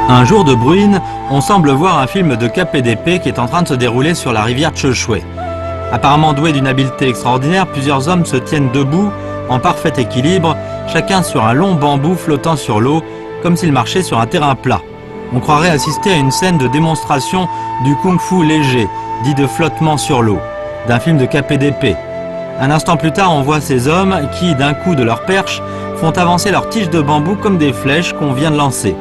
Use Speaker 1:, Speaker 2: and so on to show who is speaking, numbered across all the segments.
Speaker 1: Un jour de bruine, on semble voir un film de KPDP qui est en train de se dérouler sur la rivière Cheshwe. Apparemment doués d'une habileté extraordinaire, plusieurs hommes se tiennent debout, en parfait équilibre, chacun sur un long bambou flottant sur l'eau, comme s'ils marchaient sur un terrain plat. On croirait assister à une scène de démonstration du kung-fu léger, dit de flottement sur l'eau, d'un film de KPDP. Un instant plus tard, on voit ces hommes qui, d'un coup de leur perche, font avancer leurs tiges de bambou comme des flèches qu'on vient de lancer.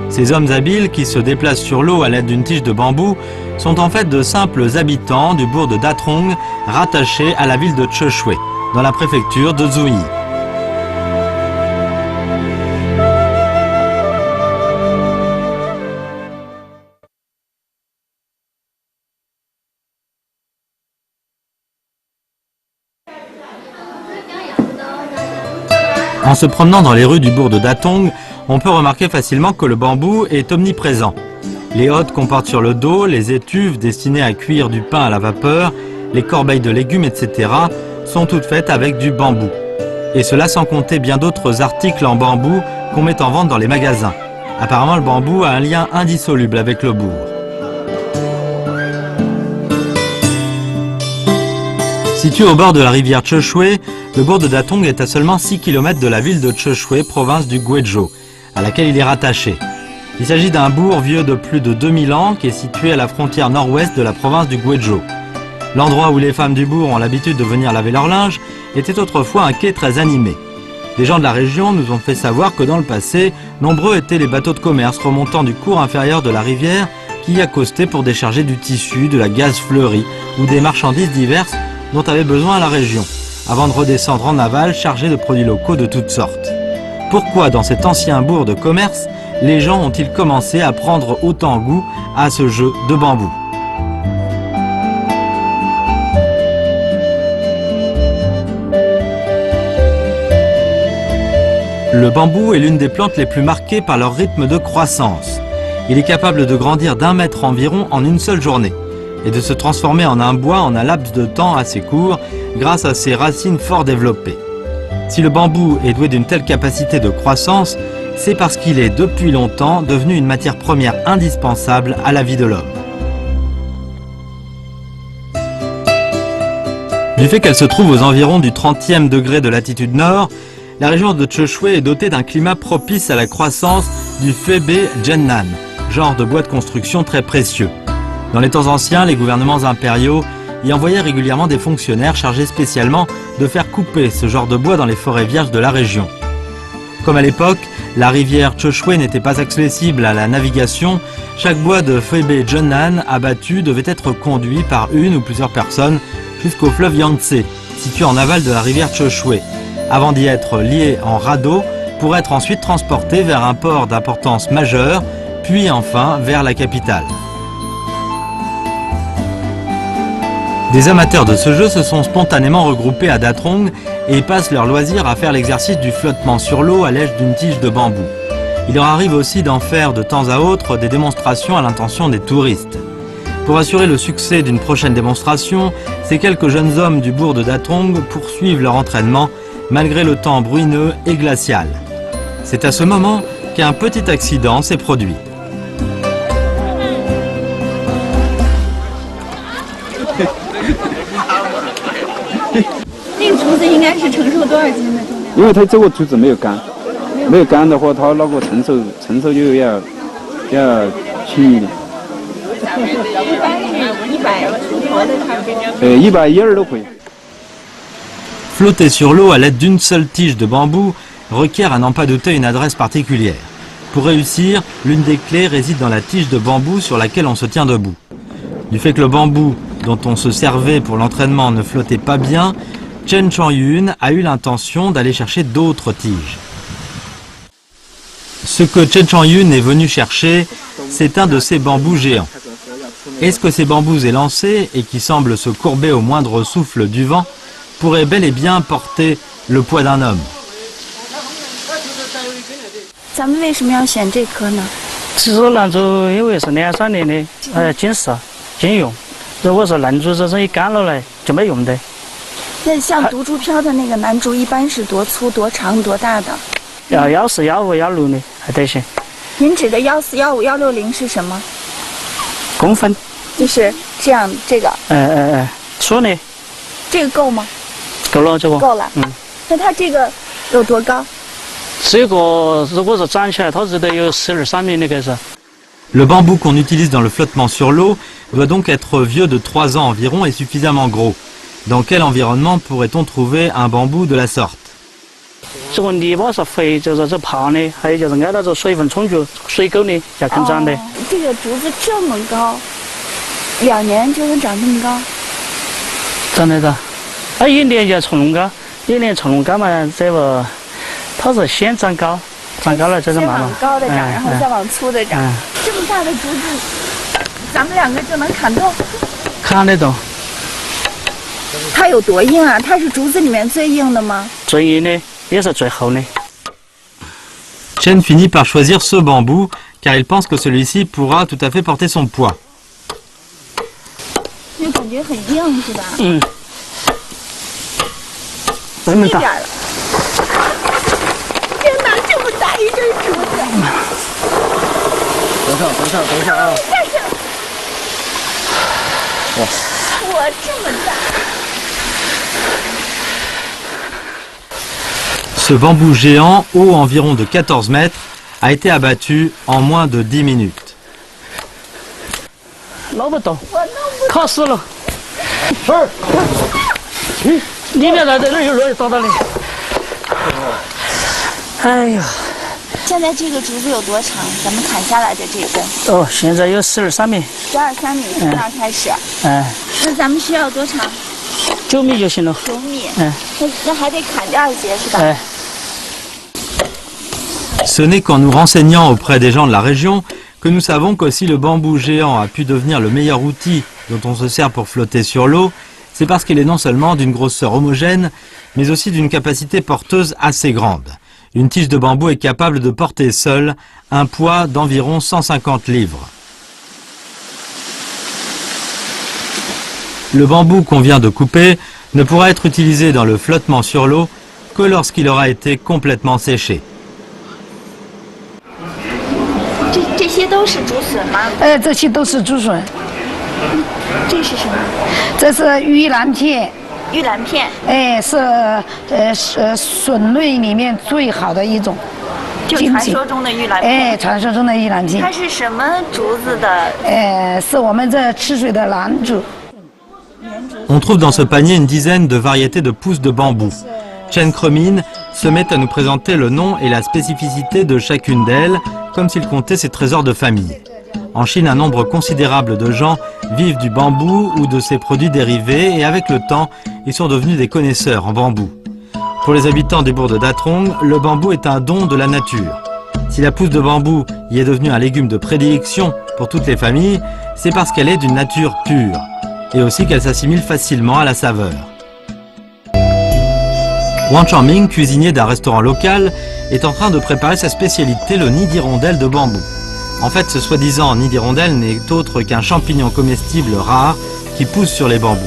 Speaker 1: Ces hommes habiles qui se déplacent sur l'eau à l'aide d'une tige de bambou sont en fait de simples habitants du bourg de Datrong, rattachés à la ville de Cheshwe, dans la préfecture de Zhuyi. En se promenant dans les rues du bourg de Datong, on peut remarquer facilement que le bambou est omniprésent. Les hottes qu'on porte sur le dos, les étuves destinées à cuire du pain à la vapeur, les corbeilles de légumes, etc. sont toutes faites avec du bambou. Et cela sans compter bien d'autres articles en bambou qu'on met en vente dans les magasins. Apparemment, le bambou a un lien indissoluble avec le bourg. Situé au bord de la rivière Cheshwe, le bourg de Datong est à seulement 6 km de la ville de Cheshwe, province du Guizhou, à laquelle il est rattaché. Il s'agit d'un bourg vieux de plus de 2000 ans qui est situé à la frontière nord-ouest de la province du Guizhou. L'endroit où les femmes du bourg ont l'habitude de venir laver leur linge était autrefois un quai très animé. Des gens de la région nous ont fait savoir que dans le passé, nombreux étaient les bateaux de commerce remontant du cours inférieur de la rivière qui y accostaient pour décharger du tissu, de la gaze fleurie ou des marchandises diverses dont avait besoin la région, avant de redescendre en aval chargés de produits locaux de toutes sortes. Pourquoi dans cet ancien bourg de commerce, les gens ont-ils commencé à prendre autant goût à ce jeu de bambou? Le bambou est l'une des plantes les plus marquées par leur rythme de croissance. Il est capable de grandir d'1 mètre environ en une seule journée et de se transformer en un bois en un laps de temps assez court grâce à ses racines fort développées. Si le bambou est doué d'une telle capacité de croissance, c'est parce qu'il est depuis longtemps devenu une matière première indispensable à la vie de l'homme. Du fait qu'elle se trouve aux environs du 30e degré de latitude nord, la région de Cheshwe est dotée d'un climat propice à la croissance du Febe Jennan, genre de bois de construction très précieux. Dans les temps anciens, les gouvernements impériaux y envoyaient régulièrement des fonctionnaires chargés spécialement de faire couper ce genre de bois dans les forêts vierges de la région. Comme à l'époque, la rivière Cheshwe n'était pas accessible à la navigation, chaque bois de Febe Jennan abattu devait être conduit par une ou plusieurs personnes jusqu'au fleuve Yangtze, situé en aval de la rivière Cheshwe, avant d'y être lié en radeau pour être ensuite transporté vers un port d'importance majeure, puis enfin vers la capitale. Des amateurs de ce jeu se sont spontanément regroupés à Datrong et passent leur loisir à faire l'exercice du flottement sur l'eau à l'aide d'une tige de bambou. Il leur arrive aussi d'en faire de temps à autre des démonstrations à l'intention des touristes. Pour assurer le succès d'une prochaine démonstration, ces quelques jeunes hommes du bourg de Datrong poursuivent leur entraînement malgré le temps bruyeux et glacial. C'est à ce moment qu'un petit accident s'est produit. Flotter sur l'eau à l'aide d'une seule tige de bambou requiert à n'en pas douter une adresse particulière. Pour réussir, l'une des clés réside dans la tige de bambou sur laquelle on se tient debout. Du fait que le bambou dont on se servait pour l'entraînement ne flottait pas bien, Chen Chang-yun a eu l'intention d'aller chercher d'autres tiges. Ce que Chen Chang-yun est venu chercher, c'est un de ces bambous géants. Est-ce que ces bambous élancés et qui semblent se courber au moindre souffle du vent pourraient bel et bien porter le poids d'un homme?
Speaker 2: 您指的14、15、160是什么？
Speaker 3: 公分。
Speaker 2: 就是这样，这个。
Speaker 3: 粗呢？
Speaker 2: 这个够吗？
Speaker 3: 够了，这个。
Speaker 2: 够了。那它这个有多高？
Speaker 3: 这个如果是长起来，它是得有12、13米的开始。
Speaker 1: Le bambou qu'on utilise dans le flottement sur l'eau doit donc être vieux de 3 ans environ et suffisamment gros. Dans quel environnement pourrait-on trouver un bambou de la sorte?
Speaker 3: 这个泥巴是肥，就是这胖的，还有就是挨到这水分充足、水沟的才肯长的。
Speaker 2: 这个竹子这么高，2年就能长这么高？
Speaker 3: 长得着，一年就从容高，一年从容高嘛，这个它是先长高，长高了再慢慢。
Speaker 2: 先往高的长，然后再往粗的长。这么大的竹子，咱们2个就能砍动？
Speaker 3: 砍得动。
Speaker 2: 它有多硬啊？它是竹子里面最硬的吗？
Speaker 3: 最硬的，也是最厚的。
Speaker 1: Chen finit par choisir ce bambou car il pense que celui-ci pourra tout à fait porter son poids.
Speaker 2: 就感觉很硬是吧？
Speaker 3: 这么大。
Speaker 2: 天哪，这么大一根竹子！
Speaker 3: 等一下啊！
Speaker 2: 哇，这么大！
Speaker 1: Ce bambou géant, haut environ de 14 mètres, a été abattu en moins de 10 minutes.
Speaker 3: 捞不动，卡死了。里面来的人有热找到你。哎呀！
Speaker 2: 现在这个竹子有多长？咱们砍下来的这根？
Speaker 3: 现在有12、13米。
Speaker 2: 12、13米从那儿开始。那咱们需要多长
Speaker 3: ？9米就行了。
Speaker 2: 9米。那还得砍第2节是吧？Ce
Speaker 1: n'est qu'en nous renseignant auprès des gens de la région que nous savons que si le bambou géant a pu devenir le meilleur outil dont on se sert pour flotter sur l'eau, c'est parce qu'il est non seulement d'une grosseur homogène, mais aussi d'une capacité porteuse assez grande. Une tige de bambou est capable de porter seule un poids d'environ 150 livres. Le bambou qu'on vient de couper ne pourra être utilisé dans le flottement sur l'eau que lorsqu'il aura été complètement séché.
Speaker 2: 这些都是竹笋吗？
Speaker 4: 这些都是竹笋。
Speaker 2: 这是什么？
Speaker 4: 这是玉兰片。
Speaker 2: 玉兰片。
Speaker 4: 是笋类里面最好的一种。
Speaker 2: 就传说中的玉兰片。
Speaker 4: 传说中的玉兰片。
Speaker 2: 它是什么竹子的？
Speaker 4: 是我们这吃水的兰竹。
Speaker 1: On trouve dans ce panier une dizaine de variétés de pousses de bambou. Chen Kremine se met à nous présenter le nom et la spécificité de chacune d'elles, comme s'il comptait ses trésors de famille. En Chine, un nombre considérable de gens vivent du bambou ou de ses produits dérivés et avec le temps, ils sont devenus des connaisseurs en bambou. Pour les habitants du bourg de Datrong, le bambou est un don de la nature. Si la pousse de bambou y est devenue un légume de prédilection pour toutes les familles, c'est parce qu'elle est d'une nature pure et aussi qu'elle s'assimile facilement à la saveur. Wang Changming, cuisinier d'un restaurant local, est en train de préparer sa spécialité, le nid d'hirondelle de bambou. En fait, ce soi-disant nid d'hirondelle n'est autre qu'un champignon comestible rare qui pousse sur les bambous.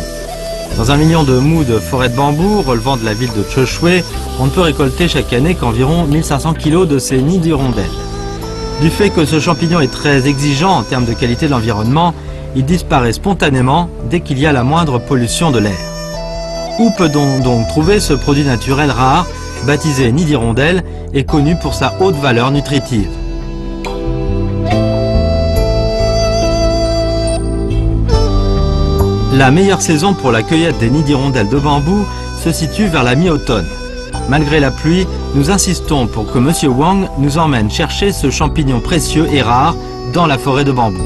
Speaker 1: Dans 1 million de mous de forêt de bambou relevant de la ville de Cheshui, on ne peut récolter chaque année qu'environ 1500 kg de ces nids d'hirondelle. Du fait que ce champignon est très exigeant en termes de qualité de l'environnement, il disparaît spontanément dès qu'il y a la moindre pollution de l'air. Où peut-on donc trouver ce produit naturel rare, baptisé nid d'hirondelle et connu pour sa haute valeur nutritive? La meilleure saison pour la cueillette des nids d'hirondelles de bambou se situe vers la mi-automne. Malgré la pluie, nous insistons pour que M. Wang nous emmène chercher ce champignon précieux et rare dans la forêt de bambou.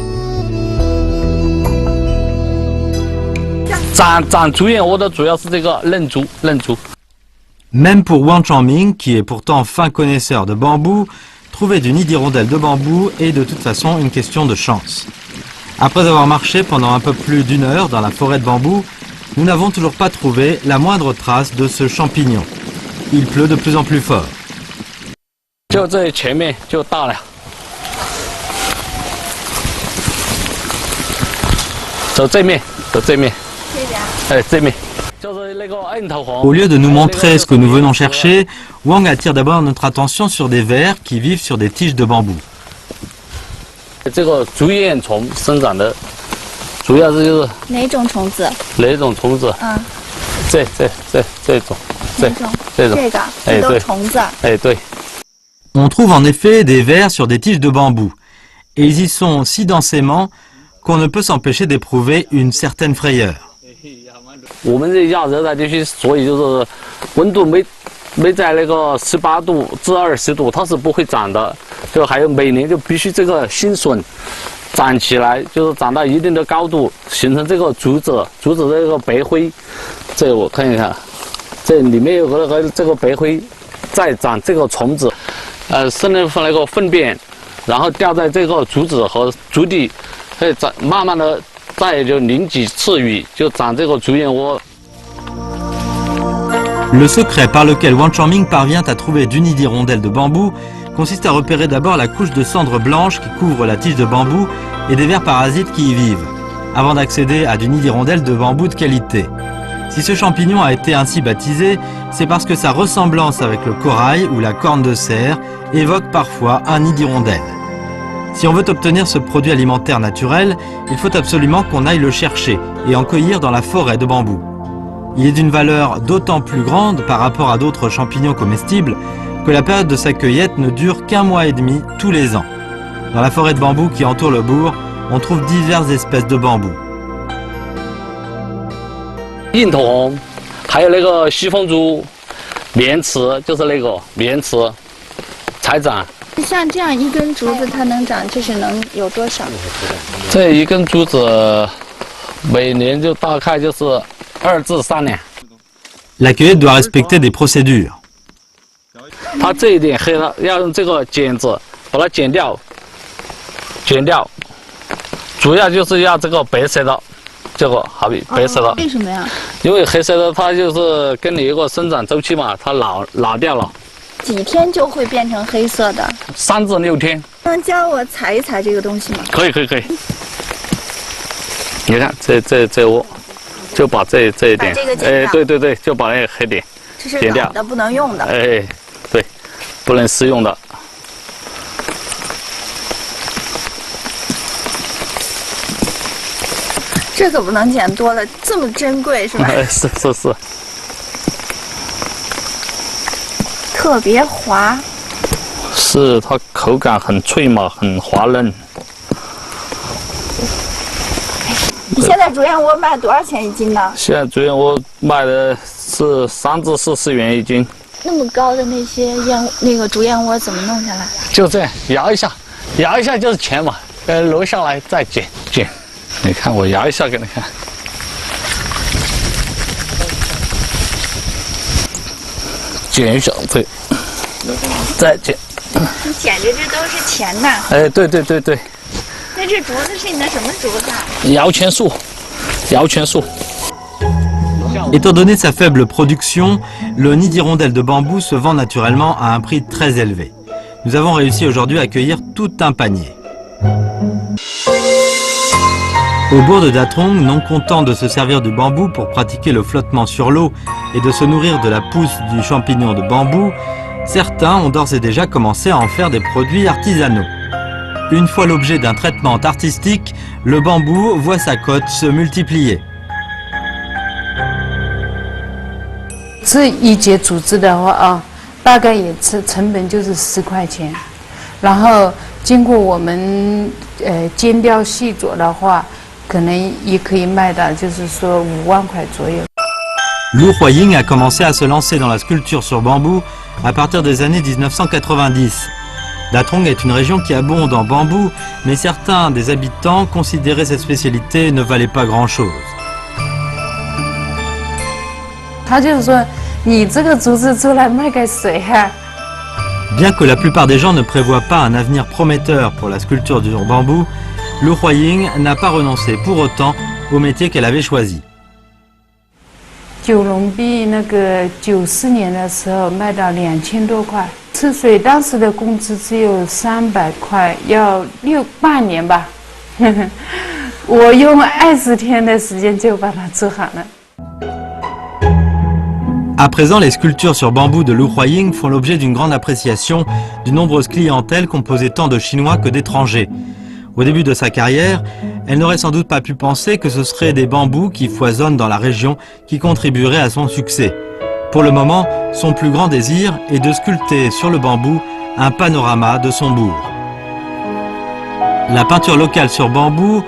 Speaker 1: Même pour Wang Changming, qui est pourtant fin connaisseur de bambou, trouver du nid d'hirondelle de bambou est de toute façon une question de chance. Après avoir marché pendant un peu plus d'1 heure dans la forêt de bambou, nous n'avons toujours pas trouvé la moindre trace de ce champignon. Il pleut de plus en plus fort. Au lieu de nous montrer ce que nous venons chercher, Wang attire d'abord notre attention sur des vers qui vivent sur des tiges de bambou.
Speaker 3: 这个竹叶虫生长的，主要是就是
Speaker 2: 哪种虫子？
Speaker 3: 哪种虫子？
Speaker 2: 啊，
Speaker 3: 这种，
Speaker 2: 哪种？
Speaker 3: 这种，
Speaker 2: 这个，这都
Speaker 3: 对
Speaker 2: 虫子。
Speaker 3: 哎，对。
Speaker 1: On trouve en effet des vers sur des tiges de bambou, et ils y sont si densément qu'on ne peut s'empêcher d'éprouver une certaine frayeur.
Speaker 3: 我们这亚热带地区，所以就是温度没在那个18度至20度，它是不会长的。就还有每年就必须这个新笋长起来，就是长到一定的高度，形成这个竹子，竹子的这个白灰。这个我看一下，这里面有个这个白灰，再长这个虫子，生了那个粪便，然后掉在这个竹子和竹底，再长慢慢的。 再就淋几次雨，就长这个竹燕窝。
Speaker 1: Le secret par lequel Wang Changming parvient à trouver du nid d'hirondelle de bambou consiste à repérer d'abord la couche de cendres blanches qui couvre la tige de bambou et des vers parasites qui y vivent, avant d'accéder à du nid d'hirondelle de bambou de qualité. Si ce champignon a été ainsi baptisé, c'est parce que sa ressemblance avec le corail ou la corne de cerf évoque parfois un nid d'hirondelle. Si on veut obtenir ce produit alimentaire naturel, il faut absolument qu'on aille le chercher et en cueillir dans la forêt de bambou. Il est d'une valeur d'autant plus grande par rapport à d'autres champignons comestibles que la période de sa cueillette ne dure qu'1 mois et demi tous les ans. Dans la forêt de bambou qui entoure le bourg, on trouve diverses espèces de bambou.
Speaker 3: 硬桐，还有那个西风竹、棉池，就是那个棉池才长。
Speaker 2: 像这样一根竹子，它能长，就是能有多少？
Speaker 3: 这一根竹子，每年就大概就是2至3年。
Speaker 1: La cueillette doit respecter des procédures.
Speaker 3: 它这一点黑了，要用这个剪子把它剪掉，主要就是要这个白色的，这个好比白色的。
Speaker 2: 为什么呀？
Speaker 3: 因为黑色的它就是跟你一个生长周期嘛，它老掉了。
Speaker 2: 几天就会变成黑色的
Speaker 3: ？3至6天。
Speaker 2: 能教我采一采这个东西吗？
Speaker 3: 可以。你看这窝，就把这一点，哎，对，就把那个黑点剪掉。
Speaker 2: 这是老的，不能用的。
Speaker 3: 哎，对，不能食用的。
Speaker 2: 这可不能剪多了，这么珍贵是吧？
Speaker 3: 是。
Speaker 2: 特别滑，
Speaker 3: 是它口感很脆嘛，很滑嫩。
Speaker 2: 你现在竹燕窝卖多少钱一斤呢？
Speaker 3: 现在竹燕窝卖的是3至40元一斤。
Speaker 2: 那么高的那些竹燕窝怎么弄下来？
Speaker 3: 就这样摇一下就是钱嘛。揉下来再剪。你看我摇一下给你看。 剪一下，对，再剪。
Speaker 2: 你捡的这都是钱呐！
Speaker 3: 哎，对。
Speaker 2: 那这竹子是你的什么竹子啊？
Speaker 3: 摇钱树。
Speaker 1: Étant donné sa faible production, le nid d'hirondelle de bambou se vend naturellement à un prix très élevé. Nous avons réussi aujourd'hui à cueillir tout un panier. Au bourg de Datong, non content de se servir du bambou pour pratiquer le flottement sur l'eau et de se nourrir de la pousse du champignon de bambou, certains ont d'ores et déjà commencé à en faire des produits artisanaux. Une fois l'objet d'un traitement artistique, le bambou voit sa cote se multiplier.
Speaker 4: 这一节竹子的话啊，大概也成本就是10块钱，然后经过我们尖雕细琢的话，可能也可以卖到就是说5万块左右。
Speaker 1: Liu Huaying a commencé à se lancer dans la sculpture sur bambou à partir des années 1990. Datong est une région qui abonde en bambou, mais certains des habitants considéraient cette spécialité ne valait pas grand-chose.
Speaker 4: 他就是说，你这个竹子出来卖给谁啊？
Speaker 1: Bien que la plupart des gens ne prévoient pas un avenir prometteur pour la sculpture sur bambou, Liu Huaying n'a pas renoncé pour autant au métier qu'elle avait choisi.
Speaker 4: 九龙壁那个94年的时候卖到2000多块，吃水当时的工资只有300块，要半年吧。我用20天的时间就把它做好了。
Speaker 1: À présent, les sculptures sur bambou de Liu Huaying font l'objet d'une grande appréciation d'une nombreuse clientèle composée tant de Chinois que d'étrangers. Au début de sa carrière, elle n'aurait sans doute pas pu penser que ce seraient des bambous qui foisonnent dans la région qui contribueraient à son succès. Pour le moment, son plus grand désir est de sculpter sur le bambou un panorama de son bourg. La peinture locale sur bambou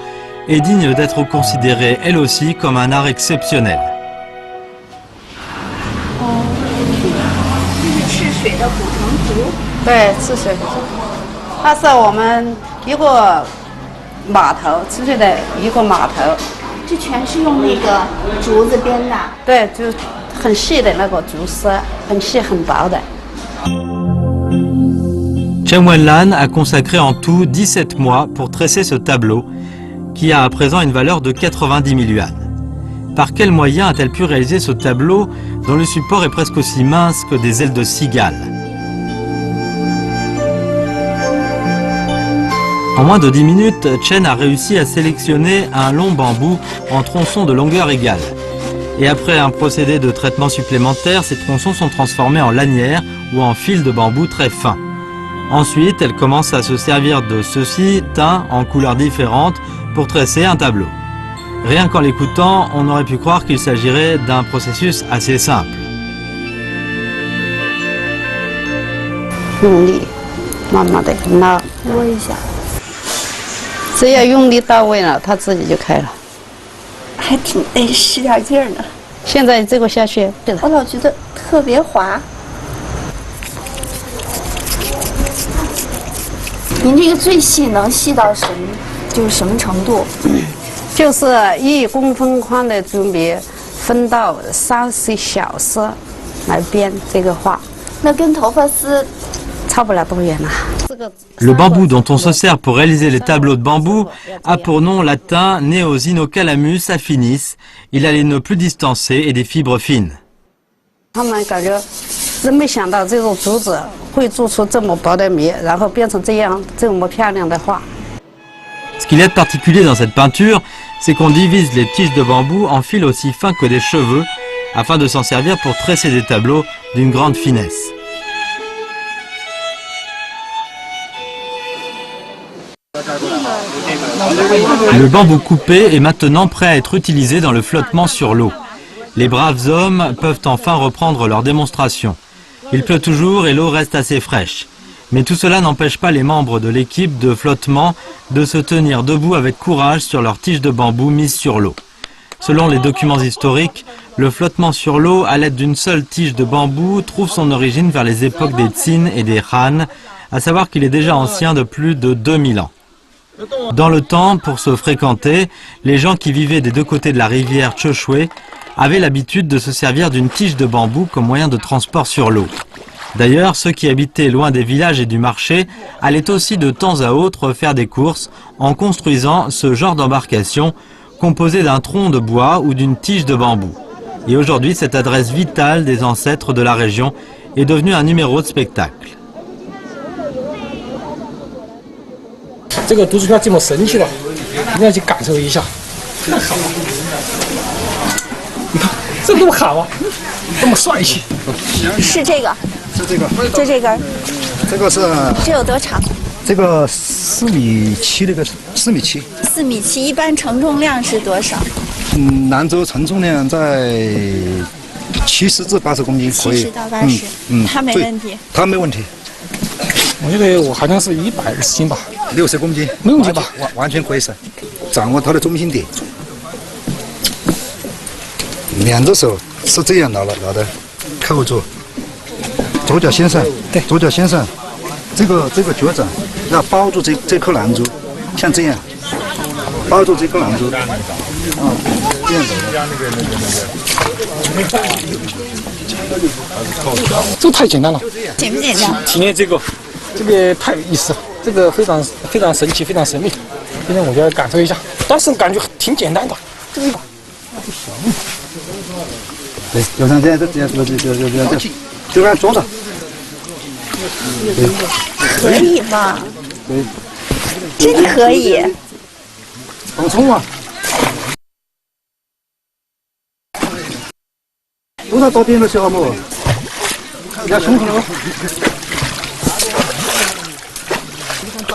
Speaker 1: est digne d'être considérée elle aussi comme un art exceptionnel.
Speaker 2: 赤水的古城图，
Speaker 5: 对，赤水湖，它是我们一个码头，赤水的一个码头。
Speaker 2: 这全是用那个竹子编的。
Speaker 5: 对，就很细的那个竹丝，很细很薄的。
Speaker 1: Chen Wenlan a consacré en tout 17 mois pour tresser ce tableau, qui a à présent une valeur de 90 000 yuan. Par quels moyens a-t-elle pu réaliser ce tableau dont le support est presque aussi mince que des ailes de cigale? En moins de 10 minutes, Chen a réussi à sélectionner un long bambou en tronçons de longueur égale. Et après un procédé de traitement supplémentaire, ces tronçons sont transformés en lanières ou en fils de bambou très fins. Ensuite, elle commence à se servir de ceux-ci, teints en couleurs différentes, pour tresser un tableau. Rien qu'en l'écoutant, on aurait pu croire qu'il s'agirait d'un processus assez simple.
Speaker 5: 用力，慢慢的拉，
Speaker 2: 拨一下，
Speaker 5: 只要用力到位了，它自己就开了。
Speaker 2: 还挺得使点劲儿呢。
Speaker 5: 现在这个下去，对的。
Speaker 2: 我老觉得特别滑。您这个最细能细到什么？就是什么程度？
Speaker 5: 就是1公分宽的竹篾，分到30小丝来编这个画。
Speaker 2: 那跟头发丝
Speaker 5: 差不了多远了。
Speaker 1: Le bambou dont on se sert pour réaliser les tableaux de bambou a pour nom latin Neosinocalamus affinis. Il a les nœuds plus distancés et des fibres fines.
Speaker 5: 他们感觉真没想到这种竹子会做出这么薄的篾，然后变成这么漂亮的画。
Speaker 1: Ce qu'il y a de particulier dans cette peinture, c'est qu'on divise les tiges de bambou en fils aussi fins que des cheveux, afin de s'en servir pour tresser des tableaux d'une grande finesse. Le bambou coupé est maintenant prêt à être utilisé dans le flottement sur l'eau. Les braves hommes peuvent enfin reprendre leur démonstration. Il pleut toujours et l'eau reste assez fraîche. Mais tout cela n'empêche pas les membres de l'équipe de flottement de se tenir debout avec courage sur leurs tiges de bambou mises sur l'eau. Selon les documents historiques, le flottement sur l'eau à l'aide d'une seule tige de bambou trouve son origine vers les époques des Qin et des Han, à savoir qu'il est déjà ancien de plus de 2000 ans. Dans le temps, pour se fréquenter, les gens qui vivaient des deux côtés de la rivière Cheshui avaient l'habitude de se servir d'une tige de bambou comme moyen de transport sur l'eau. D'ailleurs, ceux qui habitaient loin des villages et du marché allaient aussi de temps à autre faire des courses en construisant ce genre d'embarcation composée d'un tronc de bois ou d'une tige de bambou. Et aujourd'hui, cette adresse vitale des ancêtres de la région est devenue un numéro de spectacle.
Speaker 6: 这个读书票这么神奇了，一定要去感受一下。你看，这么好啊，这么帅气。
Speaker 2: 是这个，
Speaker 7: 是这个，
Speaker 2: 就这根儿，
Speaker 7: 这个是
Speaker 2: 这有多长
Speaker 7: 这个4.7米，那个4.7米。
Speaker 2: ？4.7米，一般承重量是多少？
Speaker 7: 兰州承重量在70至80公斤，可以。
Speaker 2: 70到80，它没问题。
Speaker 7: 它没问题。
Speaker 6: 我觉得我好像是120斤吧
Speaker 7: ，60公斤，
Speaker 6: 没问题吧？
Speaker 7: 完全可以是，掌握它的中心点。两只手是这样拿的，扣住，左脚先上，对，左脚先上，这个脚掌要包住这颗兰珠，像这样，包住这颗兰珠，这样走的。
Speaker 6: 这太简单了，
Speaker 2: 简不简单？
Speaker 6: 体验这个太有意思了，这个非常神奇，非常神秘。今天我就要感受一下，但是感觉挺简单的。
Speaker 7: 对，就像这样，就按桌子。
Speaker 2: 可以吗？
Speaker 7: 对，
Speaker 2: 真可以。
Speaker 7: 放松啊！多少多边的小木，你要胸口了吗？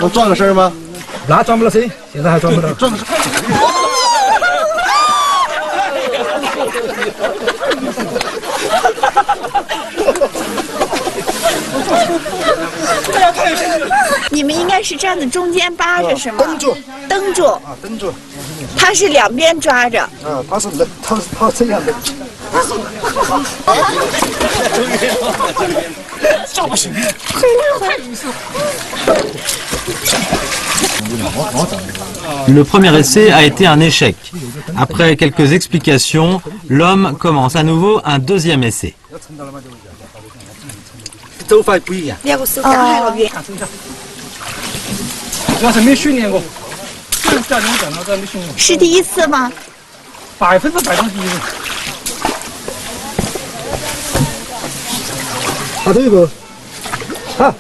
Speaker 7: 能转个身吗？
Speaker 6: 那装不了车，现在还装不到。
Speaker 2: 你们应该是站在中间扒着是吗？
Speaker 7: 蹬住，
Speaker 2: 蹬住，
Speaker 7: 啊，蹬住。
Speaker 2: 他是两边抓着。
Speaker 7: 啊，他是他这样的。
Speaker 6: 这不行。
Speaker 1: Le premier essai a été un échec. Après quelques explications, l'homme commence à nouveau un deuxième essai.
Speaker 7: 走法不一样。
Speaker 2: 要不是刚才那边。
Speaker 6: 要是没训练过，教练讲到这没训练过。
Speaker 2: 是第一次吗
Speaker 6: ？100%都是第一次。
Speaker 7: 啊，这个，啊，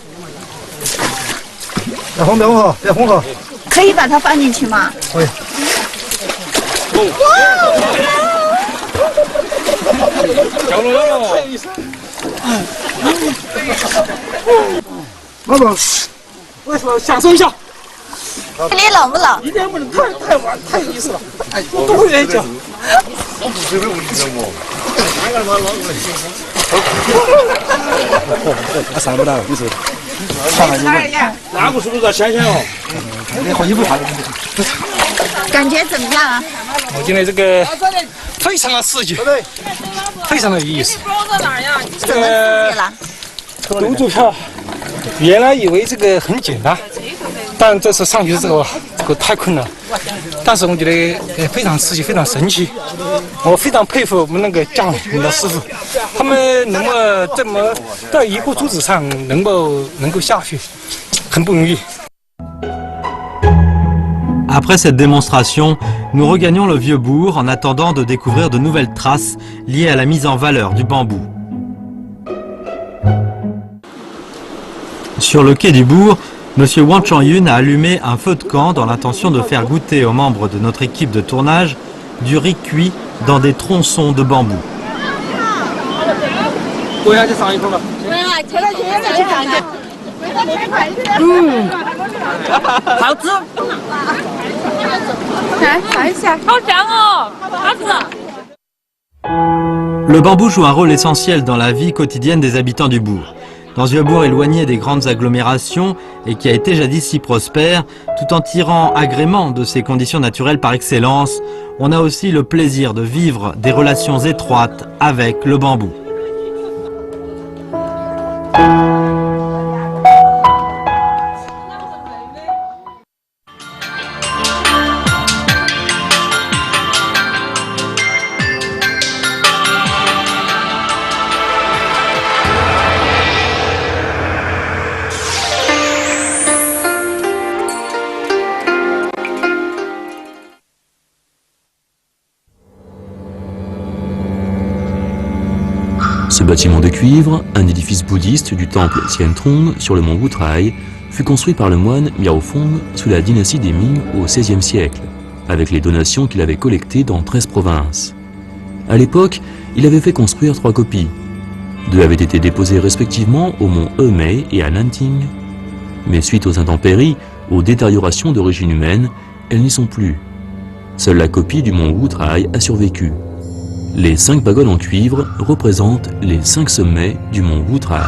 Speaker 7: 别慌，别慌，别慌。
Speaker 2: 可以把它放进去吗？
Speaker 7: 可以。
Speaker 6: 小龙了。
Speaker 7: 老板，
Speaker 6: 为什么享受一下？
Speaker 2: 你冷不冷？
Speaker 6: 一点不能太玩，太有意思了。哎，我都会讲。
Speaker 7: 上不到，你是。
Speaker 6: 那个是不是在想想哦？
Speaker 7: 你换衣服穿。
Speaker 2: 感觉怎么样啊？
Speaker 6: 我觉得这个非常的刺激，非常的有意思。
Speaker 2: 怎么刺激了？
Speaker 6: 狗走票，原来以为这个很简单，但这次上去这个太困难。但是我觉得非常刺激，非常神奇。我非常佩服我们那个匠人，我们的师傅，他们能够这么在一个竹子上能够下去，很不容易。
Speaker 1: Après cette démonstration, nous regagnons le vieux bourg en attendant de découvrir de nouvelles traces liées à la mise en valeur du bambou. Sur le quai du bourg, M. Wang Changyun a allumé un feu de camp dans l'intention de faire goûter aux membres de notre équipe de tournage du riz cuit dans des tronçons de bambou.
Speaker 6: 好吃。
Speaker 2: 来尝一下，好香哦，好吃。
Speaker 1: Le bambou joue un rôle essentiel dans la vie quotidienne des habitants du bourg. Dans un bourg éloigné des grandes agglomérations et qui a été jadis si prospère, tout en tirant agrément de ses conditions naturelles par excellence, on a aussi le plaisir de vivre des relations étroites avec le bambou.
Speaker 8: Ce bâtiment de cuivre, un édifice bouddhiste du temple Tiantrong sur le mont Wutrai, fut construit par le moine Miao Fong sous la dynastie des Ming au XVIe siècle, avec les donations qu'il avait collectées dans 13 provinces. À l'époque, il avait fait construire 3 copies. 2 avaient été déposées respectivement au mont Hemei et à Nanting. Mais suite aux intempéries, aux détériorations d'origine humaine, elles n'y sont plus. Seule la copie du mont Wutrai a survécu. Les 5 pagodes en cuivre représentent les 5 sommets du mont Wutrai.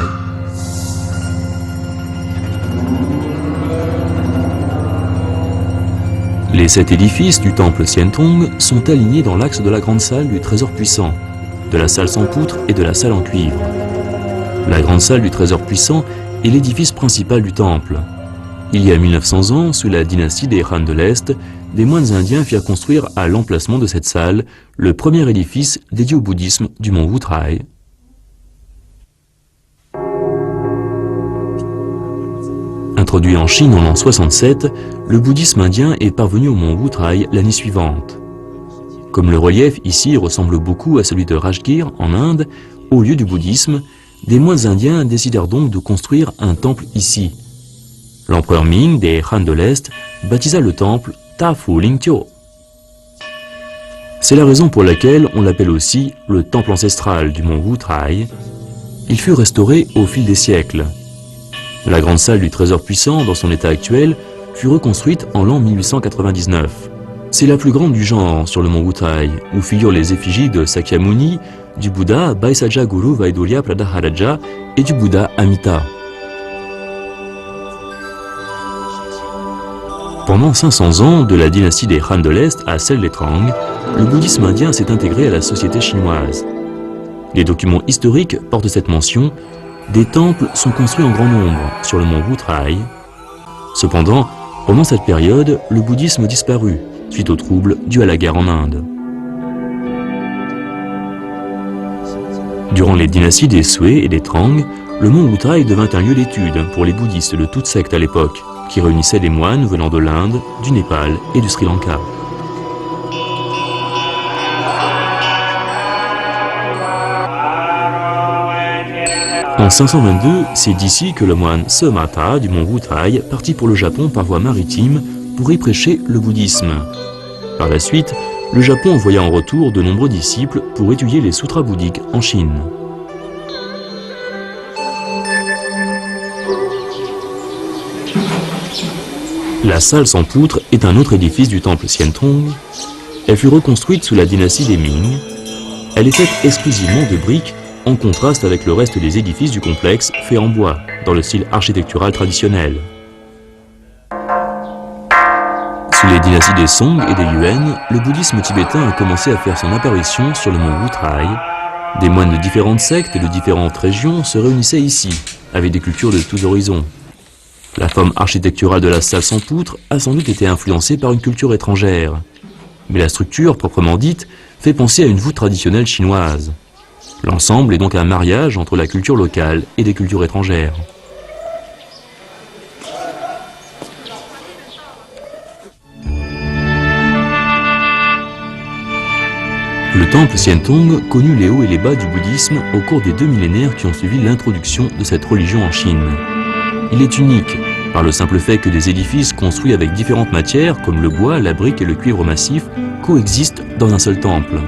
Speaker 8: Les 7 édifices du temple Tiantong sont alignés dans l'axe de la grande salle du trésor puissant, de la salle sans poutre et de la salle en cuivre. La grande salle du trésor puissant est l'édifice principal du temple. Il y a 1900 ans, sous la dynastie des Han de l'Est, des moines indiens firent construire à l'emplacement de cette salle le premier édifice dédié au bouddhisme du mont Wutrai. Introduit en Chine en l'an 67, le bouddhisme indien est parvenu au mont Wutrai l'année suivante. Comme le relief ici ressemble beaucoup à celui de Rajgir en Inde, au lieu du bouddhisme, des moines indiens décidèrent donc de construire un temple ici. L'empereur Ming des Han de l'Est baptisa le temple Ta Fu Ling Tio. C'est la raison pour laquelle on l'appelle aussi le temple ancestral du mont Wutrai. Il fut restauré au fil des siècles. La grande salle du trésor puissant, dans son état actuel, fut reconstruite en l'an 1899. C'est la plus grande du genre sur le mont Wutai, où figurent les effigies de Sakyamuni, du Bouddha Baisaja Guru Vaidurya Pradaharaja et du Bouddha Amita. Pendant 500 ans, de la dynastie des Han de l'Est à celle des Tang, le bouddhisme indien s'est intégré à la société chinoise. Les documents historiques portent cette mention. Des temples sont construits en grand nombre sur le mont Wutai. Cependant, pendant cette période, le bouddhisme disparut, suite aux troubles dus à la guerre en Inde. Durant les dynasties des Sui et des Tang, le mont Wutai devint un lieu d'étude pour les bouddhistes de toutes sectes à l'époque, qui réunissaient des moines venant de l'Inde, du Népal et du Sri Lanka. En 522, c'est d'ici que le moine Semata du mont Wutai partit pour le Japon par voie maritime pour y prêcher le bouddhisme. Par la suite, le Japon envoya en retour de nombreux disciples pour étudier les sutras bouddhiques en Chine. La salle sans poutre est un autre édifice du temple Xiantong. Elle fut reconstruite sous la dynastie des Ming. Elle est faite exclusivement de briques, en contraste avec le reste des édifices du complexe faits en bois, dans le style architectural traditionnel. Sous les dynasties des Song et des Yuan, le bouddhisme tibétain a commencé à faire son apparition sur le mont Wutai. Des moines de différentes sectes et de différentes régions se réunissaient ici, avec des cultures de tous horizons. La forme architecturale de la salle sans poutre a sans doute été influencée par une culture étrangère. Mais la structure, proprement dite, fait penser à une voûte traditionnelle chinoise. L'ensemble est donc un mariage entre la culture locale et des cultures étrangères. Le temple Xiantong connut les hauts et les bas du bouddhisme au cours des 2 millénaires qui ont suivi l'introduction de cette religion en Chine. Il est unique par le simple fait que des édifices construits avec différentes matières comme le bois, la brique et le cuivre massif coexistent dans un seul temple.